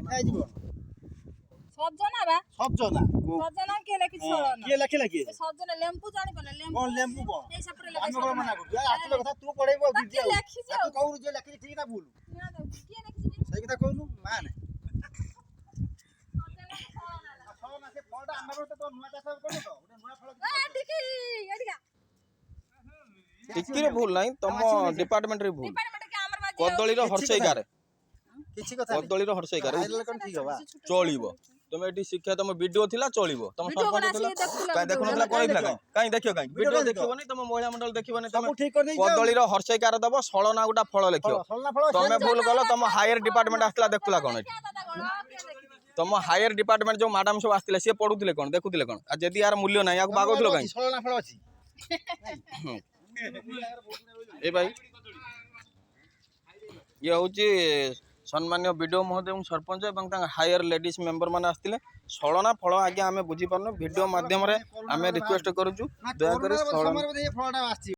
ଖାଇ ଯିବ ସଜନା ବା ସଜନା ସଜନା କିଏ ଲେଖିଛି ସଜନା କିଏ ଲେଖିଲା କିଏ ସଜନା ଲେମ୍ବୁ ଜାଣିବ ନା ଲେମ୍ବୁ କଣ ଲେମ୍ବୁ କଣ ଏଇ ସେପଟେ ଆମେ ଲେଖିଛି କଣ ମନା କରୁଛୁ ଆସିଲ କଥା ତୁ ପଢେଇବ ଦିଦି ଆଉ ଲେଖିଛି ତୁ କହୁନୁ ଯେ ଲେଖିଛି ଠିକ ନା ଭୁଲ କିଏ ଲେଖିଛି ସେଇ କଥା କହୁନୁ ମାନେ ସଜନା ସଜନା ସେ ଫଳଟା ଆମ ଘରେ ତ ନୂଆ ଚାଷ କରୁନ ତ ଗୋଟେ ନୂଆ ଫଳ ଏଠିକି ଏଠିକା ଟିକିରେ ଭୁଲ ନାହିଁ ତମ ଡିପାର୍ଟମେଣ୍ଟ ରେ ଭୁଲ ଡିପାର୍ଟମେଣ୍ଟ କି ଆମର ବାଜି କଦଳୀର ହର୍ଷେଇକାରେ କିଛି କଥା କଦଳୀର ହର୍ଷେଇକାରେ ଖାଇଲେ କଣ ଠିକ ହବା ଚଳିବ ତମେ ଏଠି ଶିକ୍ଷା ତମ ଭିଡିଓ ଥିଲା ଚଳିବ ତମ ସରପଞ୍ଚ ଥିଲା କାଇଁ ଦେଖୁନଥିଲା କହିଥିଲା କାଇଁ ଦେଖିବ କାଇଁ ଭିଡିଓ ଦେଖିବନି ତମ ମହିଳା ମଣ୍ଡଳ ଦେଖିବନି ତମେ ସବୁ ଠିକ କରିଦେଇଛ କଦଳୀର ହର୍ଷେଇକାର ଦବ ସଳନା ଗୋଟା ଫଳ ଲେଖିବ ସଲନା ଫଳ ତମେ ଭୁଲ କଲ ତମ ହାୟର ଡିପାର୍ଟମେଣ୍ଟ ଆସିଥିଲା ଦେଖୁଥିଲା କଣ ଏଠି ତମ ହାୟର ଡିପାର୍ଟମେଣ୍ଟ ଯୋଉ ମ୍ୟାଡାମ ସବୁ ଆସିଥିଲେ ସିଏ ପଢୁଥିଲେ କଣ ଦେଖୁଥିଲେ କଣ ଆଉ ଯଦି ୟାର ମୂଲ୍ୟ ନାହିଁ ୟାକୁ ବାଗଉଥିଲ କାଇଁ ସଲନା ଫଳ ଅଛି ଏ ଭାଇ ଇଏ ହଉଛି ସମ୍ମାନୀୟ ବିଡିଓ ମହୋଦୟ ସରପଞ୍ଚ ଏବଂ ତାଙ୍କ ହାୟର ଲେଡିଜ ମେମ୍बर ମାନେ ଆସିଥିଲେ ସଳନା ଫଳ ଆଜ୍ଞା ଆମେ ବୁଝିପାରୁନୁ ଭିଡିଓ ମାଧ୍ୟମରେ ଆମେ ରିକ୍ୱେଷ୍ଟ କରୁଛୁ ଦୟାକରି ସମୟରେ ବୋଧେ ଏ ଫଳଟା ଆସିଛି